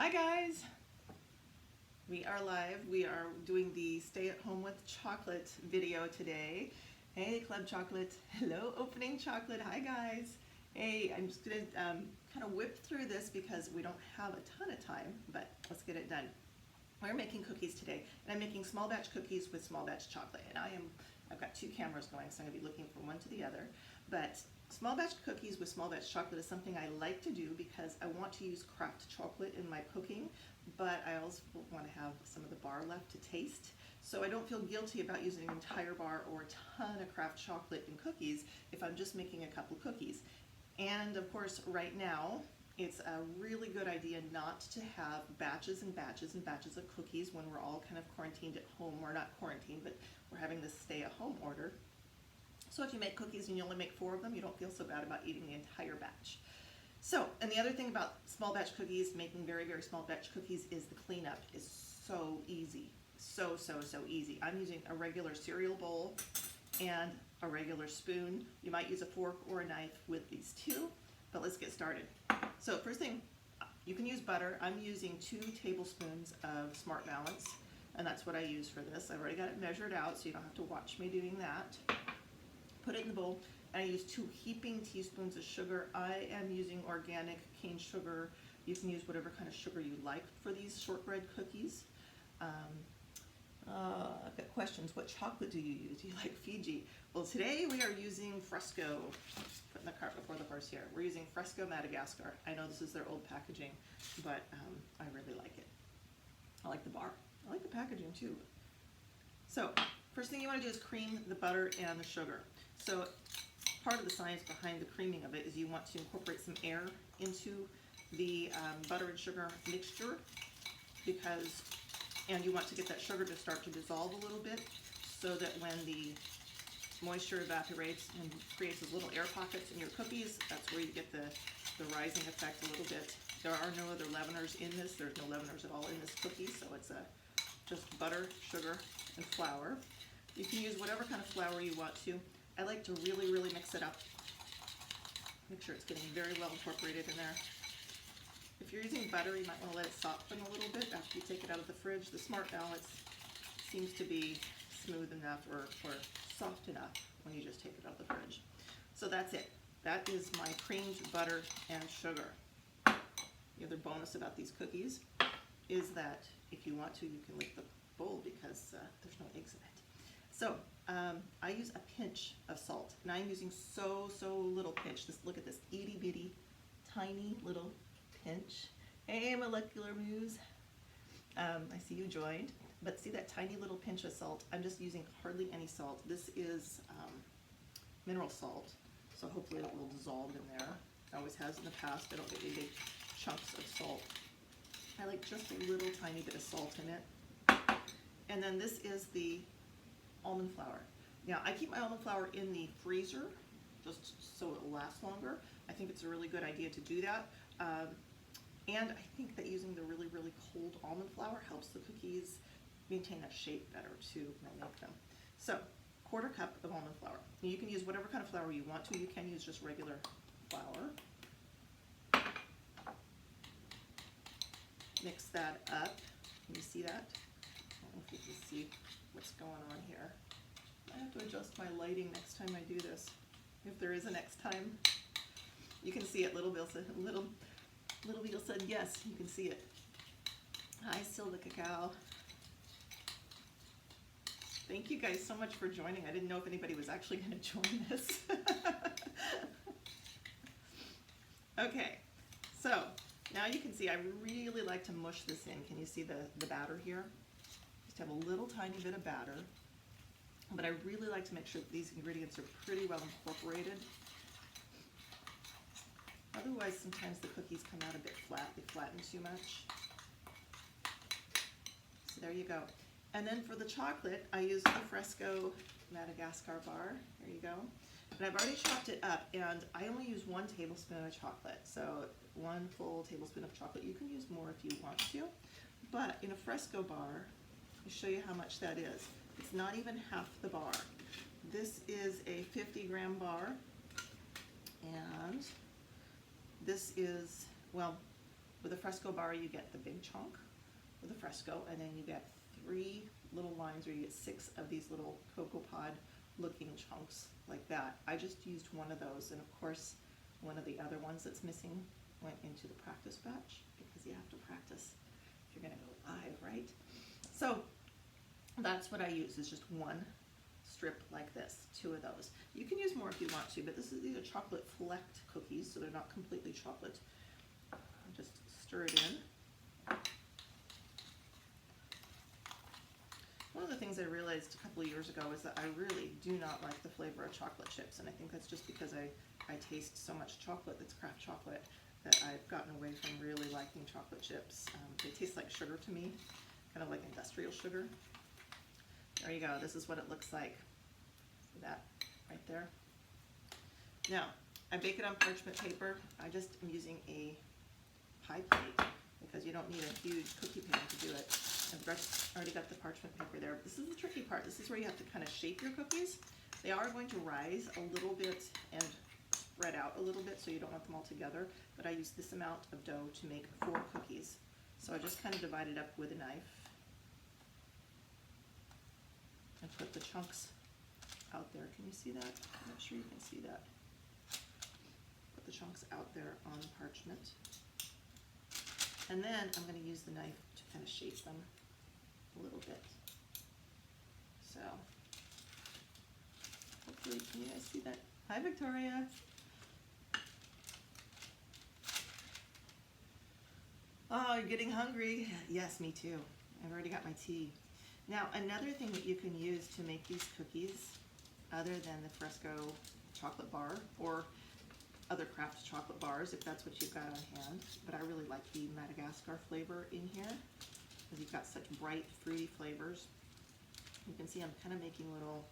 Hi guys! We are live. We are doing the stay at home with chocolate video today. Hey Club Chocolate, hello opening chocolate, hi guys. Hey, I'm just gonna kind of whip through this because we don't have a ton of time, but let's get it done. We're making cookies today, and I'm making small batch cookies with small batch chocolate. And I've got two cameras going, so I'm gonna be looking from one to the other. But small batch cookies with small batch chocolate is something I like to do because I want to use craft chocolate in my cooking, but I also want to have some of the bar left to taste. So I don't feel guilty about using an entire bar or a ton of craft chocolate in cookies if I'm just making a couple cookies. And of course, right now, it's a really good idea not to have batches and batches and batches of cookies when we're all kind of quarantined at home. We're not quarantined, but we're having this stay-at-home order. So if you make cookies and you only make 4 of them, you don't feel so bad about eating the entire batch. So, and the other thing about small batch cookies, making very, very small batch cookies, is the cleanup is so easy. So easy. I'm using a regular cereal bowl and a regular spoon. You might use a fork or a knife with these two, but let's get started. So first thing, you can use butter. I'm using 2 tablespoons of Smart Balance, and that's what I use for this. I've already got it measured out, so you don't have to watch me doing that. Put it in the bowl, and I use 2 heaping teaspoons of sugar. I am using organic cane sugar. You can use whatever kind of sugar you like for these shortbread cookies. I've got questions. What chocolate do you use? Do you like Fiji? Well, today we are using Fresco. Putting the cart before the horse here. We're using Fresco Madagascar. I know this is their old packaging, but I really like it. I like the bar. I like the packaging too. So, first thing you want to do is cream the butter and the sugar. So, part of the science behind the creaming of it is you want to incorporate some air into the butter and sugar mixture and you want to get that sugar to start to dissolve a little bit so that when the moisture evaporates and creates those little air pockets in your cookies, that's where you get the rising effect a little bit. There are no other leaveners in this. There's no leaveners at all in this cookie, so it's just butter, sugar, and flour. You can use whatever kind of flour you want to. I like to really, really mix it up. Make sure it's getting very well incorporated in there. If you're using butter, you might want to let it soften a little bit after you take it out of the fridge. The Smart Balance seems to be smooth enough or soft enough when you just take it out of the fridge. So that's it. That is my creamed butter and sugar. The other bonus about these cookies is that if you want to, you can lick the bowl because there's no eggs in it. So I use a pinch of salt, and I'm using so little pinch. Look at this itty bitty, tiny little pinch. Hey, Molecular Muse. I see you joined, but see that tiny little pinch of salt? I'm just using hardly any salt. This is mineral salt, so hopefully it will dissolve in there. It always has in the past. I don't get any big chunks of salt. I like just a little tiny bit of salt in it. And then this is the almond flour. Now, I keep my almond flour in the freezer just so it'll last longer. I think it's a really good idea to do that. And I think that using the really, really cold almond flour helps the cookies maintain that shape better too when I make them. So, 1/4 cup of almond flour. And you can use whatever kind of flour you want to. You can use just regular flour. Mix that up. Can you see that? I don't know if you can see what's going on here. I have to adjust my lighting next time I do this, if there is a next time. You can see it. Little Bill said yes, you can see it. Hi, Silva Cacao. Thank you guys so much for joining. I didn't know if anybody was actually going to join this. Okay, so now you can see I really like to mush this in. Can you see the batter here? Just have a little tiny bit of batter, but I really like to make sure that these ingredients are pretty well incorporated. Otherwise, sometimes the cookies come out a bit flat. They flatten too much. So there you go. And then for the chocolate, I use the Fresco Madagascar bar. There you go. And I've already chopped it up, and I only use 1 tablespoon of chocolate. So 1 full tablespoon of chocolate. You can use more if you want to. But in a Fresco bar, I'll show you how much that is. It's not even half the bar. This is a 50-gram bar, and this is, well, With a Fresco bar, you get the big chunk with a Fresco, and then you get 3 little lines, or you get 6 of these little cocoa pod looking chunks like that. I just used one of those, and of course, one of the other ones that's missing went into the practice batch, because you have to practice if you're gonna go live, right? So that's what I use, is just one strip like this, 2 of those. You can use more if you want to, but these are chocolate flecked cookies, so they're not completely chocolate. Just stir it in. One of the things I realized a couple of years ago is that I really do not like the flavor of chocolate chips, and I think that's just because I taste so much chocolate that's craft chocolate that I've gotten away from really liking chocolate chips. They taste like sugar to me, kind of like industrial sugar. There you go, this is what it looks like. See that right there? Now, I bake it on parchment paper. I just am using a pie plate because you don't need a huge cookie pan to do it. I've already got the parchment paper there. This is the tricky part. This is where you have to kind of shape your cookies. They are going to rise a little bit and spread out a little bit, so you don't want them all together, but I use this amount of dough to make 4 cookies. So I just kind of divide it up with a knife and put the chunks out there. Can you see that? I'm not sure you can see that. Put the chunks out there on parchment. And then I'm going to use the knife to kind of shape them a little bit. So, hopefully, can you guys see that? Hi, Victoria. Oh, you're getting hungry? Yes, me too. I've already got my tea. Now, another thing that you can use to make these cookies, other than the Fresco chocolate bar, or other craft chocolate bars, if that's what you've got on hand, but I really like the Madagascar flavor in here, because you've got such bright, fruity flavors. You can see I'm kind of making little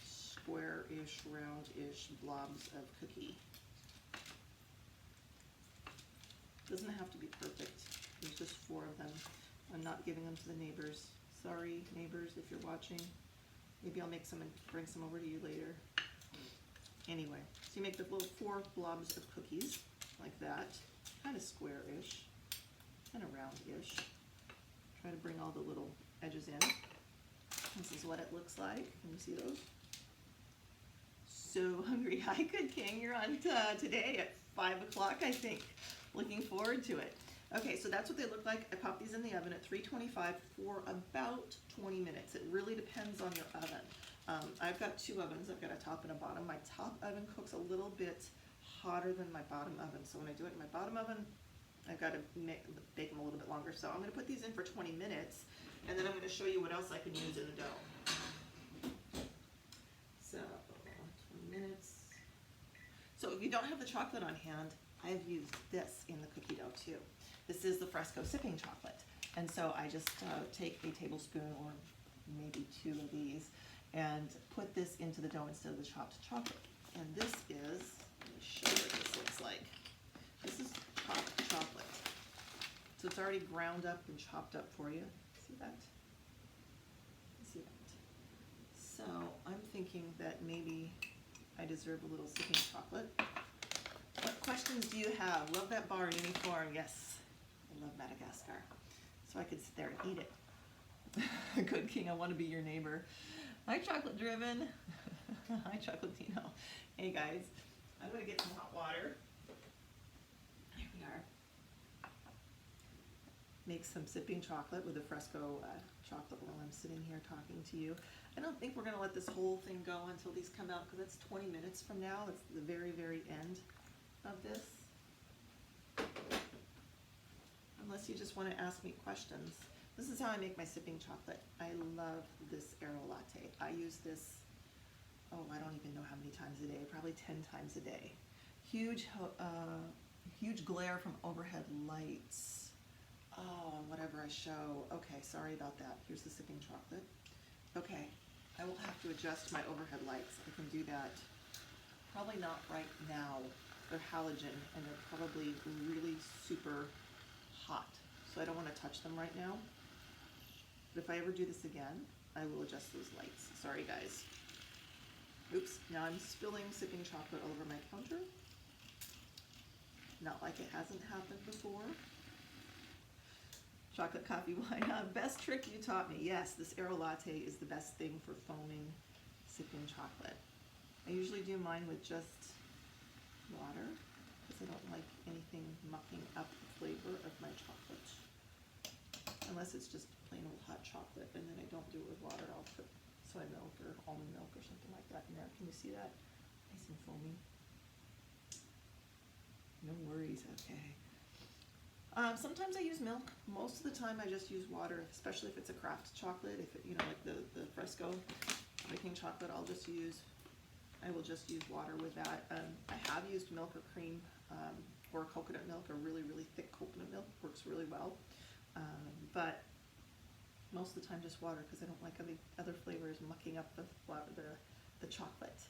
square-ish, round-ish blobs of cookie. Doesn't have to be perfect. There's just 4 of them. I'm not giving them to the neighbors. Sorry, neighbors, if you're watching. Maybe I'll make some and bring some over to you later. Anyway, so you make the little 4 blobs of cookies, like that. Kind of square-ish, kind of round-ish. Try to bring all the little edges in. This is what it looks like. Can you see those? So hungry. Hi, Good King. You're on today at 5 o'clock, I think. Looking forward to it. Okay, so that's what they look like. I pop these in the oven at 325 for about 20 minutes. It really depends on your oven. I've got 2 ovens. I've got a top and a bottom. My top oven cooks a little bit hotter than my bottom oven. So when I do it in my bottom oven, I've got to bake them a little bit longer. So I'm going to put these in for 20 minutes, and then I'm going to show you what else I can use in the dough. So 20 minutes. So if you don't have the chocolate on hand, I've used this in the cookie dough too. This is the Fresco sipping chocolate. And so I just take a tablespoon or maybe 2 of these and put this into the dough instead of the chopped chocolate. And this is, let me show you what this looks like. This is chopped chocolate. So it's already ground up and chopped up for you. See that? See that? So I'm thinking that maybe I deserve a little sipping chocolate. What questions do you have? Love that bar uniform. Yes, I love Madagascar. So I could sit there and eat it. Good King, I want to be your neighbor. Hi, Chocolate Driven. Hi, Chocolatino. Hey, guys. I'm going to get some hot water. Here we are. Make some sipping chocolate with a Fresco chocolate while I'm sitting here talking to you. I don't think we're going to let this whole thing go until these come out, because that's 20 minutes from now. It's the very, very end of this. Unless you just want to ask me questions. This is how I make my sipping chocolate. I love this Aero Latte. I use this, oh, I don't even know how many times a day, probably 10 times a day. Huge glare from overhead lights. Oh, whatever I show. Okay, sorry about that. Here's the sipping chocolate. Okay, I will have to adjust my overhead lights. I can do that. Probably not right now. They're halogen and they're probably really super hot. So I don't want to touch them right now. But if I ever do this again, I will adjust those lights. Sorry, guys. Oops, now I'm spilling sipping chocolate all over my counter. Not like it hasn't happened before. Chocolate coffee wine. Best trick you taught me. Yes, this Aero Latte is the best thing for foaming, sipping chocolate. I usually do mine with just water because I don't like anything mucking up the flavor of my chocolate. Unless it's just plain old hot chocolate, and then I don't do it with water. I'll put soy milk or almond milk or something like that in there. Can you see that? Nice and foamy. No worries, okay. Sometimes I use milk. Most of the time I just use water, especially if it's a craft chocolate. If it, like the Fresco baking chocolate, I will just use water with that. I have used milk or cream or coconut milk, or really, really thick coconut milk. Works really well. But most of the time just water, because I don't like other flavors mucking up the chocolate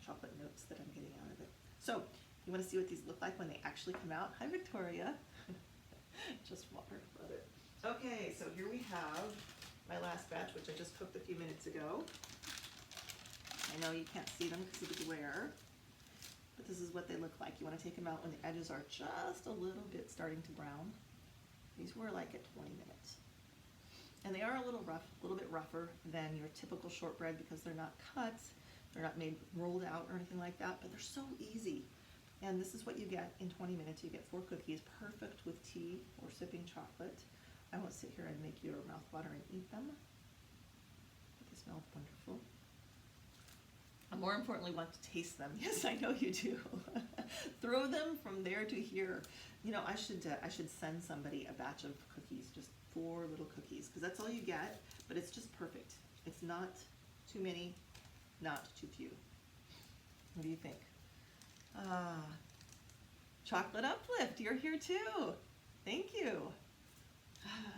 chocolate notes that I'm getting out of it. So you want to see what these look like when they actually come out? Hi, Victoria. Just water, love it. Okay, so here we have my last batch, which I just cooked a few minutes ago. I know you can't see them because of the glare, but this is what they look like. You want to take them out when the edges are just a little bit starting to brown. These were like at 20 minutes. And they are a little rough, a little bit rougher than your typical shortbread because they're not cut, they're not made rolled out or anything like that, but they're so easy. And this is what you get in 20 minutes. You get 4 cookies, perfect with tea or sipping chocolate. I won't sit here and make your mouth water and eat them, but they smell wonderful. I more importantly want to taste them. Yes, I know you do. Throw them from there to here. You know, I should send somebody a batch of cookies, just 4 little cookies, because that's all you get, but it's just perfect. It's not too many, not too few. What do you think? Chocolate Uplift, you're here too. Thank you.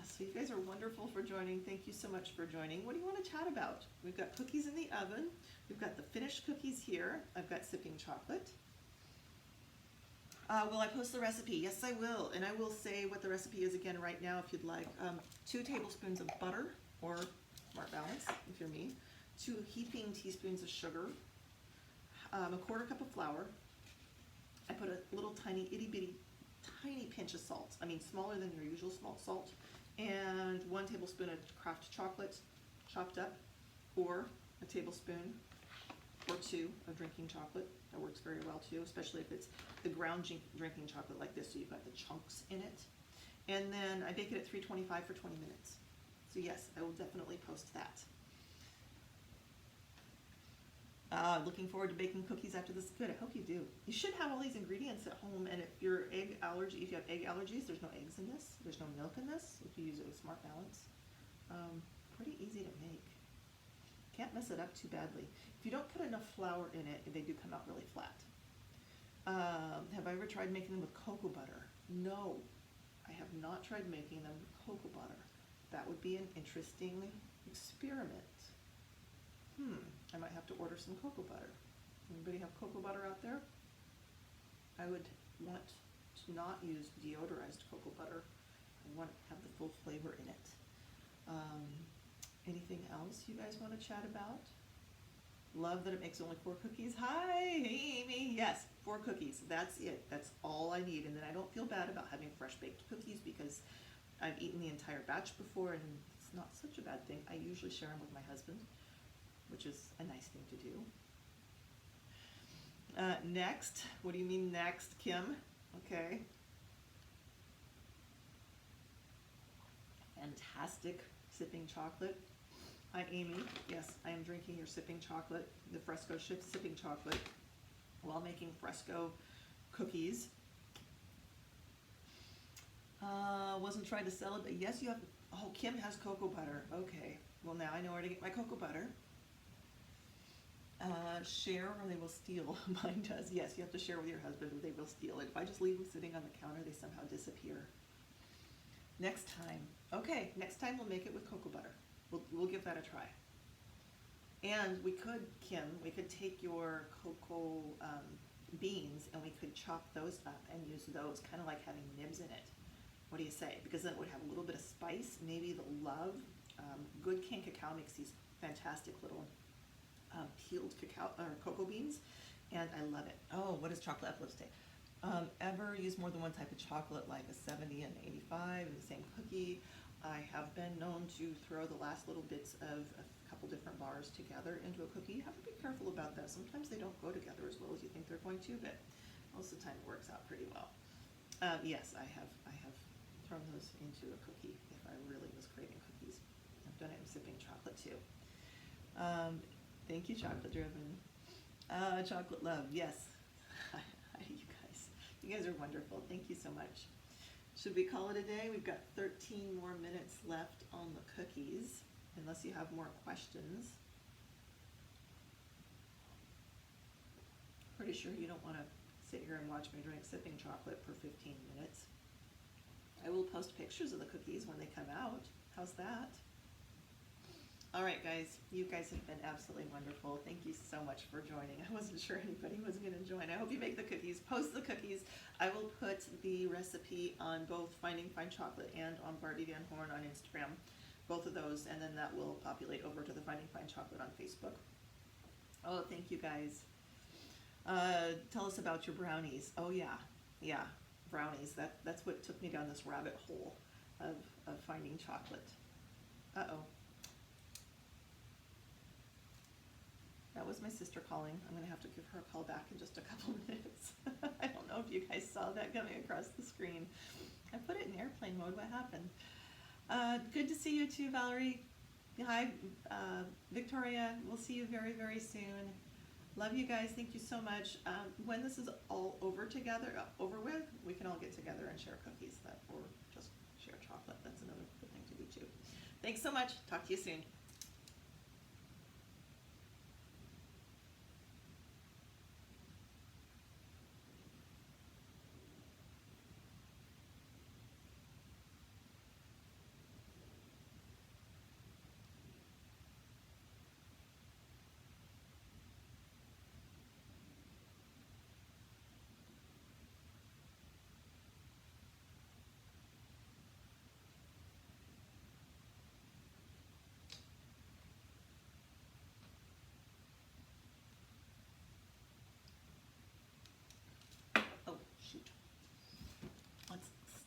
So you guys are wonderful for joining. Thank you so much for joining. What do you want to chat about? We've got cookies in the oven. We've got the finished cookies here. I've got sipping chocolate. Will I post the recipe? Yes, I will. And I will say what the recipe is again right now if you'd like. 2 tablespoons of butter, or Smart Balance if you're me. 2 heaping teaspoons of sugar. A 1/4 cup of flour. I put a little tiny itty bitty tiny pinch of salt. I mean smaller than your usual small salt. And 1 tablespoon of craft chocolate chopped up, or a tablespoon or 2 of drinking chocolate. That works very well too, especially if it's the ground drinking chocolate like this, so you've got the chunks in it. And then I bake it at 325 for 20 minutes. So yes, I will definitely post that. Looking forward to baking cookies after this. Good, I hope you do. You should have all these ingredients at home, and if you have egg allergies, there's no eggs in this, there's no milk in this, if you use it with Smart Balance. Pretty easy to make. Can't mess it up too badly. If you don't put enough flour in it, they do come out really flat. Have I ever tried making them with cocoa butter? No, I have not tried making them with cocoa butter. That would be an interesting experiment. I might have to order some cocoa butter. Anybody have cocoa butter out there? I would want to not use deodorized cocoa butter. I want to have the full flavor in it. Anything else you guys want to chat about? Love that it makes only 4 cookies. Hi, hey Amy. Yes, 4 cookies. That's it. That's all I need. And then I don't feel bad about having fresh baked cookies because I've eaten the entire batch before, and it's not such a bad thing. I usually share them with my husband, which is a nice thing to do. Next, what do you mean next, Kim? Okay. Fantastic sipping chocolate. Hi, Amy. Yes, I am drinking your sipping chocolate, the Fresco sipping chocolate, while making Fresco cookies. Wasn't trying to sell it, but yes, you have. Oh, Kim has cocoa butter. Okay. Well, now I know where to get my cocoa butter. Share or they will steal. Mine does. Yes, you have to share with your husband or they will steal it. If I just leave them sitting on the counter, they somehow disappear. Next time. Okay, next time we'll make it with cocoa butter. We'll give that a try. And we could, Kim, we could take your cocoa beans and we could chop those up and use those, kind of like having nibs in it. What do you say? Because then it would have a little bit of spice, maybe the love. Good cane cacao makes these fantastic little peeled cacao or cocoa beans, and I love it. Oh, what does Chocolate Uplift say? Ever use more than one type of chocolate, like a 70 and 85 in the same cookie? I have been known to throw the last little bits of a couple different bars together into a cookie. You have to be careful about that. Sometimes they don't go together as well as you think they're going to, but most of the time it works out pretty well. Yes, I have thrown those into a cookie if I really was craving cookies. I've done it in sipping chocolate too. Thank you, Chocolate Driven. Chocolate Love, yes. Hi, you guys. You guys are wonderful. Thank you so much. Should we call it a day? We've got 13 more minutes left on the cookies, unless you have more questions. Pretty sure you don't want to sit here and watch me drink sipping chocolate for 15 minutes. I will post pictures of the cookies when they come out. How's that? All right, guys, you guys have been absolutely wonderful. Thank you so much for joining. I wasn't sure anybody was going to join. I hope you make the cookies, post the cookies. I will put the recipe on both Finding Fine Chocolate and on Barbie Van Horn on Instagram, both of those, and then that will populate over to the Finding Fine Chocolate on Facebook. Oh, thank you, guys. Tell us about your brownies. Oh, yeah, brownies. That's what took me down this rabbit hole of finding chocolate. Uh-oh. That was my sister calling. I'm going to have to give her a call back in just a couple minutes. I don't know if you guys saw that coming across the screen. I put it in airplane mode. What happened? Good to see you too, Valerie. Hi, Victoria. We'll see you very, very soon. Love you guys. Thank you so much. When this is all over with, we can all get together and share cookies or just share chocolate. That's another good thing to do too. Thanks so much. Talk to you soon.